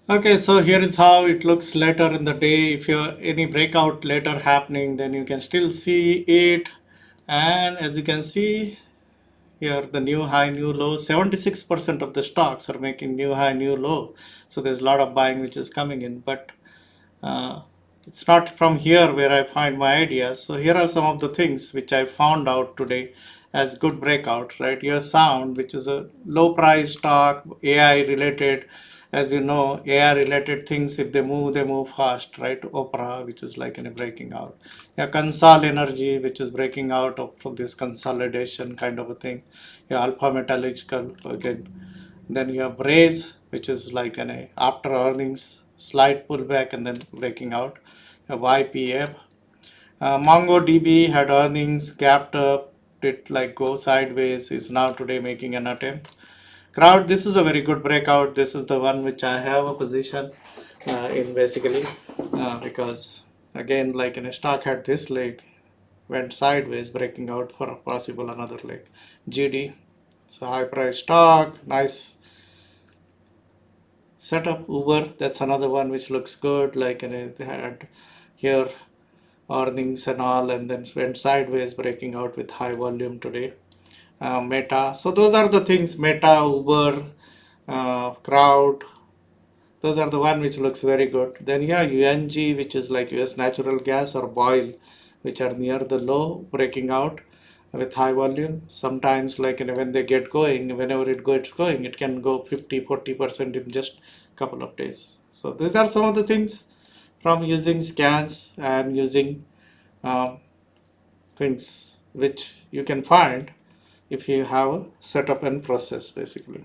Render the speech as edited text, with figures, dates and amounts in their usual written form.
Okay, so here is how it looks later in the day. If you any breakout later happening, then you can still see it. And as you can see here, the new high, new low, 76% of the stocks are making new high, new low. So there's a lot of buying which is coming in, but uh, it's not from here where I find my ideas. So here are some of the things which I found out today as good breakout, right? Your sound, which is a low price stock, AI related. As you know, AI related things, if they move fast, right? Opera, which is like in a breaking out. Yeah, Consol Energy, which is breaking out of this consolidation kind of a thing. Yeah, Alpha Metallurgical, again, then you have raise, which is like an after earnings slight pullback and then breaking out. You have YPF. MongoDB had earnings gapped up, did like go sideways, is now today making an attempt. Crowd, this is a very good breakout. This is the one which I have a position in basically because again, like in a stock had this leg, went sideways, breaking out for a possible another leg. GD, it's a high price stock, nice setup. Uber, that's another one which looks good, like they had here earnings and all, and then went sideways, breaking out with high volume today. Meta, so those are the things. Meta, Uber, Crowd, those are the one which looks very good. Then yeah, UNG, which is like US natural gas, or Boil, which are near the low, breaking out with high volume. Sometimes like when they get going, whenever it gets going, it can go 50-40% in just couple of days. So these are some of the things from using scans and using um, things which you can find if you have a setup and process basically.